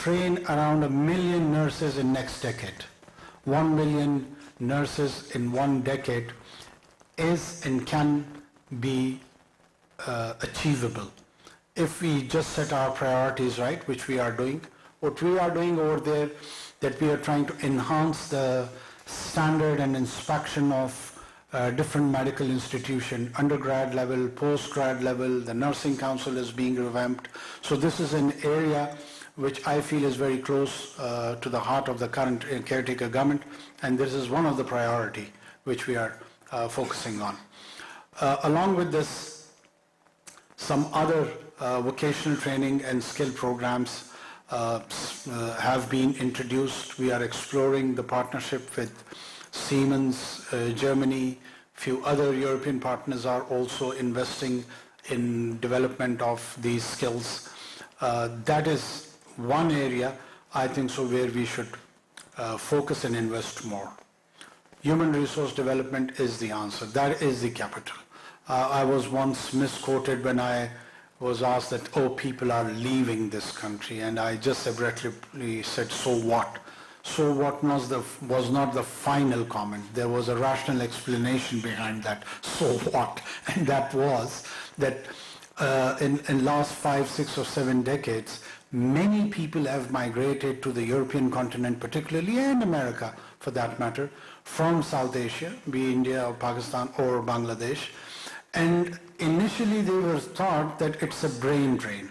train around 1 million nurses in next decade. 1 million nurses in 1 decade is and can be achievable if we just set our priorities right, which we are doing. What we are doing over there, that we are trying to enhance the standard and inspection of different medical institution, undergrad level, postgrad level. The nursing council is being revamped. So this is an area which I feel is very close to the heart of the current caretaker government, and this is one of the priority which we are focusing on. Along with this, some other vocational training and skill programs have been introduced. We are exploring the partnership with Siemens, Germany. Few other European partners are also investing in development of these skills. That is one area, I think so, where we should focus and invest more. Human resource development is the answer. That is the capital. I was once misquoted when I was asked that, oh, people are leaving this country, and I just abruptly said, so what? So what was not the final comment. There was a rational explanation behind that, so what? And that was that in last 5, 6 or 7 decades, many people have migrated to the European continent particularly, and America for that matter, from South Asia, be India or Pakistan or Bangladesh. And initially they were thought that it's a brain drain.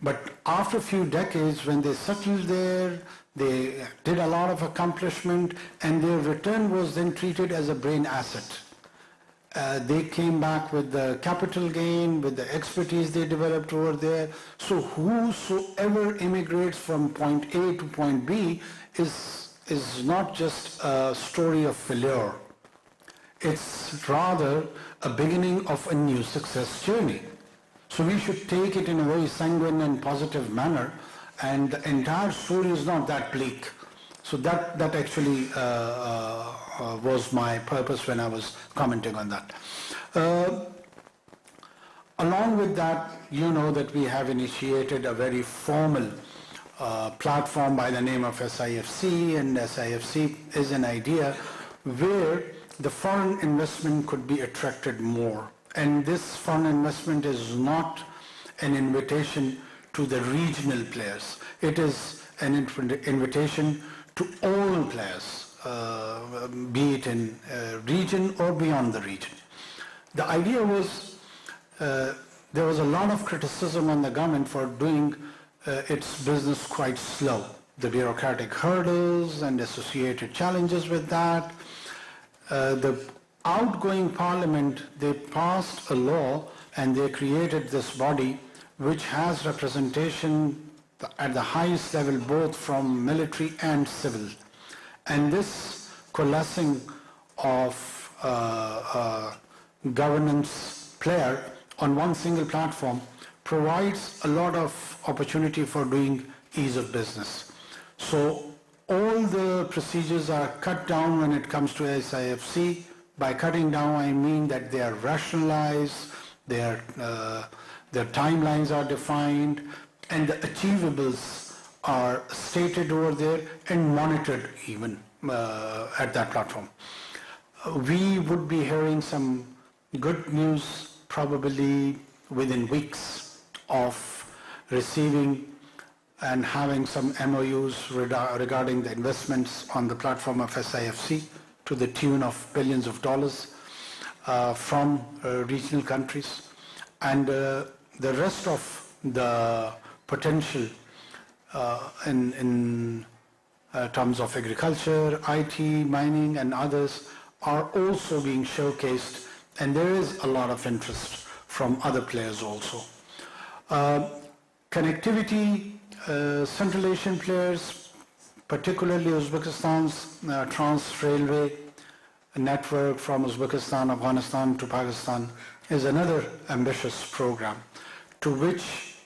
But after a few decades, when they settled there, they did a lot of accomplishment, and their return was then treated as a brain asset. They came back with the capital gain, with the expertise they developed over there. So whosoever immigrates from point A to point B is not just a story of failure. It's rather a beginning of a new success journey. So we should take it in a very sanguine and positive manner, and the entire story is not that bleak. So that actually was my purpose when I was commenting on that. Along with that, you know that we have initiated a very formal platform by the name of SIFC, and SIFC is an idea where the foreign investment could be attracted more. And this foreign investment is not an invitation to the regional players. It is an invitation to all players, be it in region or beyond the region. The idea was, there was a lot of criticism on the government for doing its business quite slow. The bureaucratic hurdles and associated challenges with that. The outgoing parliament, they passed a law and they created this body which has representation at the highest level, both from military and civil. And this coalescing of governance player on one single platform provides a lot of opportunity for doing ease of business. So all the procedures are cut down when it comes to SIFC. By cutting down, I mean that they are rationalized, their timelines are defined, and the achievables are stated over there and monitored even at that platform. We would be hearing some good news probably within weeks of receiving and having some MOUs regarding the investments on the platform of SIFC to the tune of billions of dollars from regional countries. And the rest of the potential in terms of agriculture, IT, mining, and others are also being showcased, and there is a lot of interest from other players also. Connectivity, Central Asian players, particularly Uzbekistan's Trans Railway network from Uzbekistan, Afghanistan to Pakistan is another ambitious program to which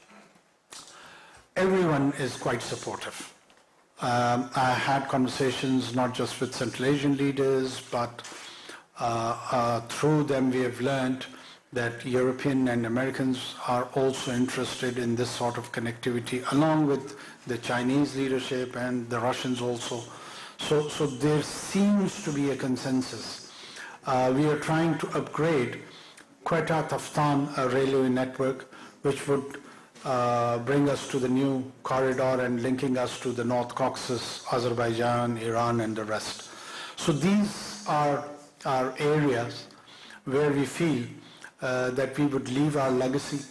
everyone is quite supportive. I had conversations not just with Central Asian leaders, but through them we have learned that European and Americans are also interested in this sort of connectivity, along with the Chinese leadership and the Russians also. So there seems to be a consensus. We are trying to upgrade Quetta-Taftan railway network, which would bring us to the new corridor and linking us to the North Caucasus, Azerbaijan, Iran, and the rest. So these are areas where we feel that we would leave our legacy.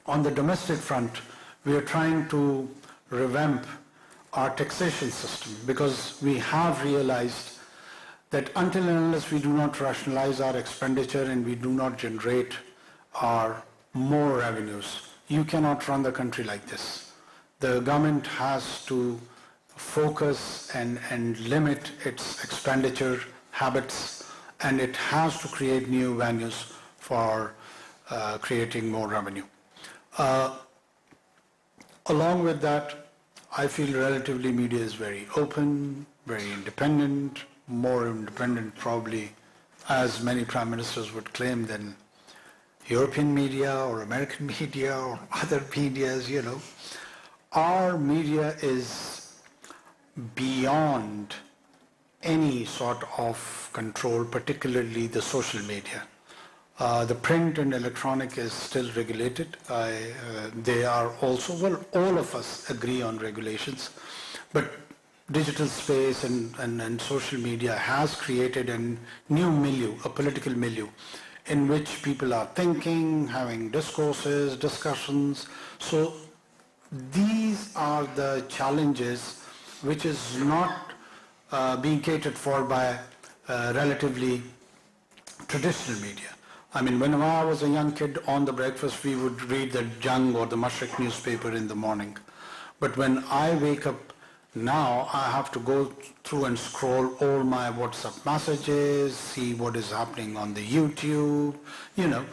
On the domestic front, we are trying to revamp our taxation system because we have realized that until and unless we do not rationalize our expenditure and we do not generate our more revenues, you cannot run the country like this. The government has to focus and limit its expenditure habits, and it has to create new venues for creating more revenue. Along with that, I feel relatively media is very open, very independent, more independent probably, as many prime ministers would claim, than European media or American media or other medias, you know. Our media is beyond any sort of control, particularly the social media. The print and electronic is still regulated. They are also, well, all of us agree on regulations, but digital space and social media has created a new milieu, a political milieu, in which people are thinking, having discourses, discussions. So these are the challenges which is not being catered for by relatively traditional media. I mean, when I was a young kid, on the breakfast we would read the Jang or the Mashriq newspaper in the morning. But when I wake up now, I have to go through and scroll all my WhatsApp messages, see what is happening on the YouTube, you know,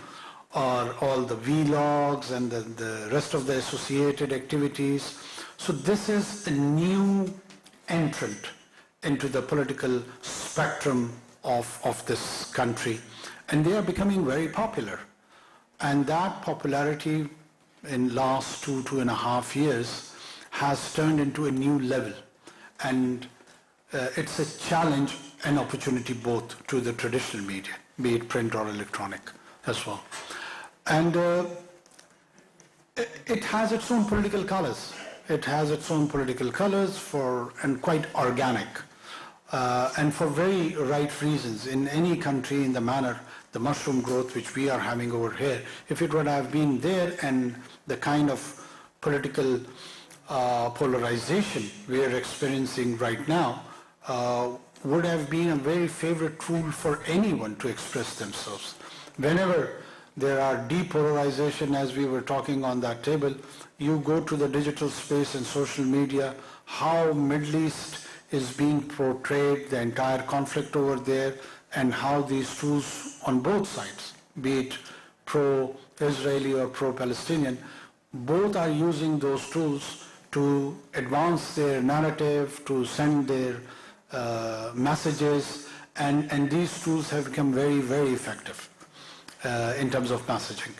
or all the vlogs and the rest of the associated activities. So this is a new entrant into the political spectrum of this country. And they are becoming very popular. And that popularity in last 2.5 years has turned into a new level. And it's a challenge and opportunity both to the traditional media, be it print or electronic as well. And it has its own political colors. It has its own political colors and quite organic. And for very right reasons. In any country, in the manner, the mushroom growth which we are having over here, if it would have been there and the kind of political polarization we are experiencing right now would have been a very favorite tool for anyone to express themselves. Whenever there are depolarization, as we were talking on that table, you go to the digital space and social media, how Middle East is being portrayed, the entire conflict over there, and how these tools on both sides, be it pro-Israeli or pro-Palestinian, both are using those tools to advance their narrative, to send their messages, and these tools have become very, very effective in terms of messaging.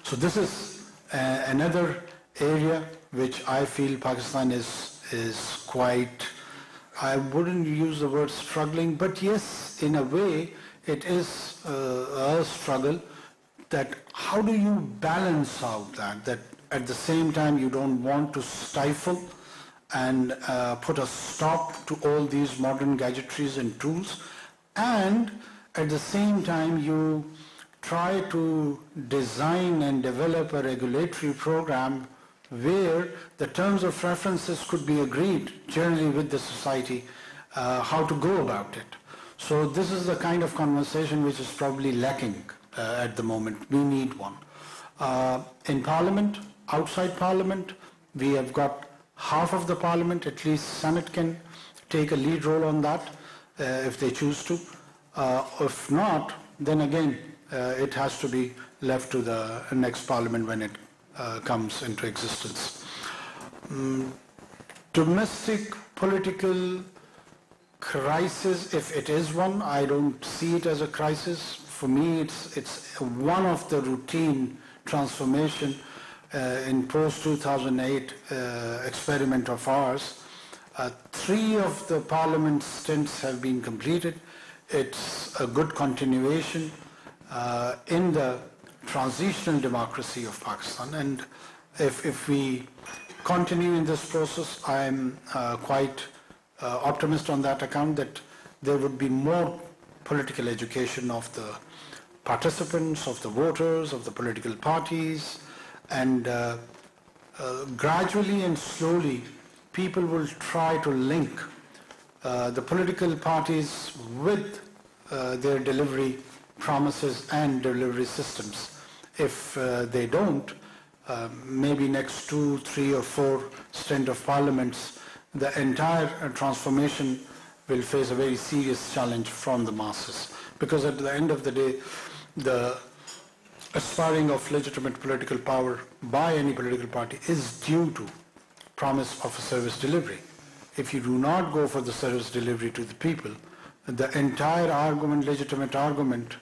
So this is another area which I feel Pakistan is quite, I wouldn't use the word struggling, but yes, in a way, it is a struggle. That how do you balance out that at the same time you don't want to stifle and put a stop to all these modern gadgetries and tools, and at the same time you try to design and develop a regulatory program where the terms of references could be agreed generally with the society, how to go about it. So this is the kind of conversation which is probably lacking at the moment. We need one. In Parliament, outside Parliament, we have got half of the Parliament, at least Senate can take a lead role on that if they choose to. If not, then again, it has to be left to the next Parliament when it comes into existence. Domestic political crisis, if it is one, I don't see it as a crisis. For me, it's one of the routine transformation in post-2008 experiment of ours, 3 of the parliament stints have been completed. It's a good continuation in the transitional democracy of Pakistan. And if we continue in this process, I'm quite optimistic on that account that there would be more political education of the participants, of the voters, of the political parties, and gradually and slowly people will try to link the political parties with their delivery promises and delivery systems. If they don't, maybe next 2, 3 or 4 stint of parliaments, the entire transformation will face a very serious challenge from the masses. Because at the end of the day, the aspiring of legitimate political power by any political party is due to promise of a service delivery. If you do not go for the service delivery to the people, the entire argument, legitimate argument,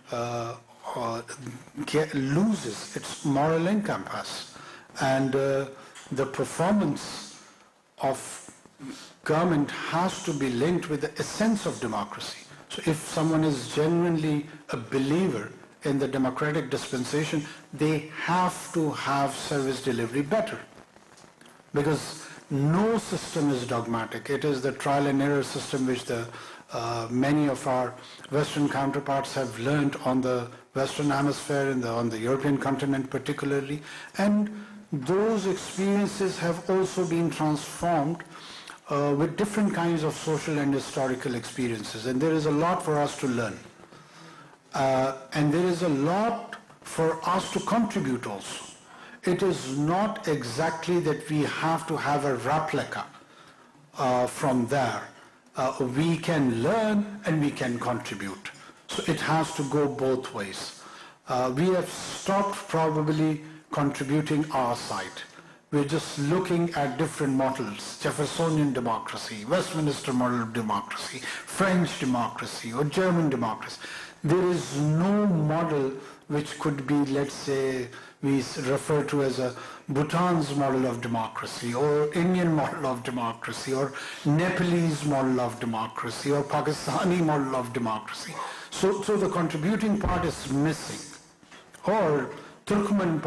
loses its moral encompass. And the performance of government has to be linked with the essence of democracy. So if someone is genuinely a believer in the democratic dispensation, they have to have service delivery better. Because no system is dogmatic. It is the trial and error system which many of our Western counterparts have learned on the Western Hemisphere and on the European continent particularly. And those experiences have also been transformed with different kinds of social and historical experiences. And there is a lot for us to learn. And there is a lot for us to contribute also. It is not exactly that we have to have a replica from there. We can learn and we can contribute. So it has to go both ways. We have stopped probably contributing our side. We're just looking at different models, Jeffersonian democracy, Westminster model of democracy, French democracy or German democracy. There is no model which could be, let's say, we refer to as a Bhutan's model of democracy or Indian model of democracy or Nepalese model of democracy or Pakistani model of democracy. So the contributing part is missing. Or Turkmen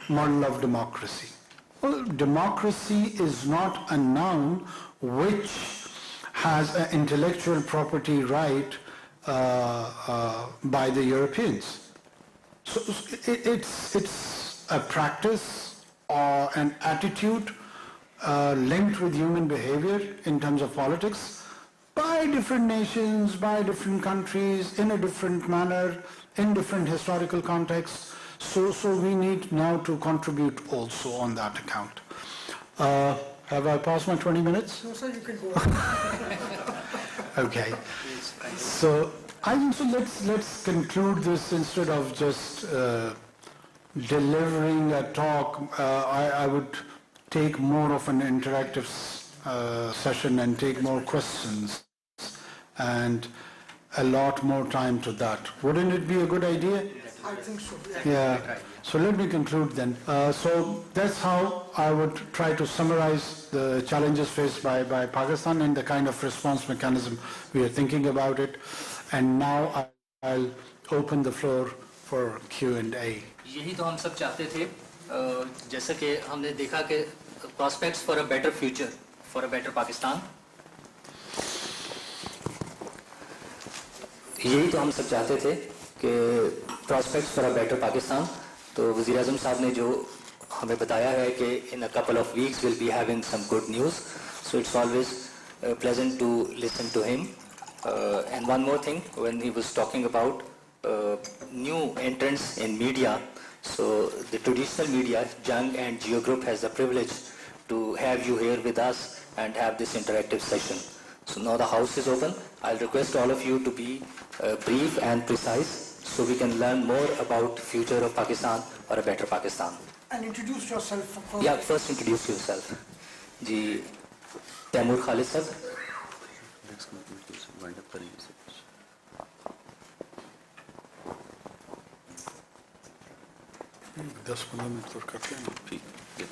model of democracy. Well, democracy is not a noun which has an intellectual property right by the Europeans. So it's a practice or an attitude linked with human behavior in terms of politics by different nations, by different countries, in a different manner, in different historical contexts. So we need now to contribute also on that account. Have I passed my 20 minutes? No, sir, you can go. Okay. So I think so let's conclude this instead of just delivering a talk. I would take more of an interactive session and take more questions and a lot more time to that. Wouldn't it be a good idea? I think so. Yeah. So let me conclude then. So that's how I would try to summarize the challenges faced by Pakistan and the kind of response mechanism we are thinking about it. And now I'll open the floor for Q&A. यही तो हम सब चाहते थे जैसा कि हमने देखा कि prospects for a better future, for a better Pakistan. यही तो हम सब चाहते थे कि prospects for a better Pakistan. तो वज़ीर आज़म साहब ने जो हमें बताया है कि in a couple of weeks we'll be having some good news. So it's always pleasant to listen to him. And one more thing, when he was talking about new entrants in media, so the traditional media, Jung and Geo Group has the privilege to have you here with us and have this interactive session. So now the house is open. I'll request all of you to be brief and precise so we can learn more about future of Pakistan or a better Pakistan. And introduce yourself first. Yeah, first introduce yourself. जी तैमूर खालिद साहब. दस 15 minute तो करते हैं. Hello.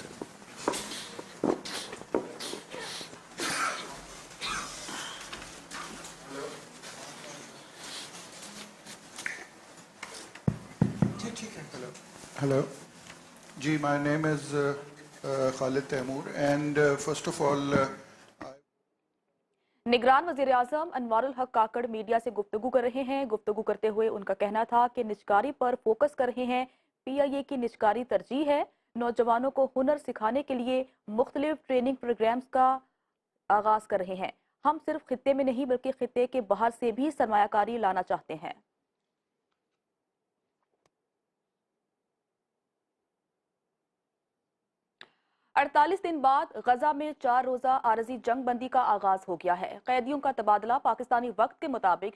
Ji, my name is Khalid Taimur, and first of all, निगरान वज़ीर आज़म अनवारुल हक काकड़ media से गुफ्तगू कर रहे हैं। गुफ्तगू करते हुए उनका कहना था कि निजकारी पर फोकस कर रहे हैं। PIA की निजकारी तरजीह है। नौजवानों को हुनर सिखाने के लिए मुख्तलिफ ट्रेनिंग प्रोग्राम्स का आगाज कर रहे हैं। हम सिर्फ खित्ते में नहीं बल्कि खित्ते के बाहर से भी सरमायाकारी लाना चाहते हैं। 48 दिन बाद गजा में 4 रोजा आरजी जंग बंदी का आगाज हो गया है। कैदियों का तबादला पाकिस्तानी वक्त के मुताबिक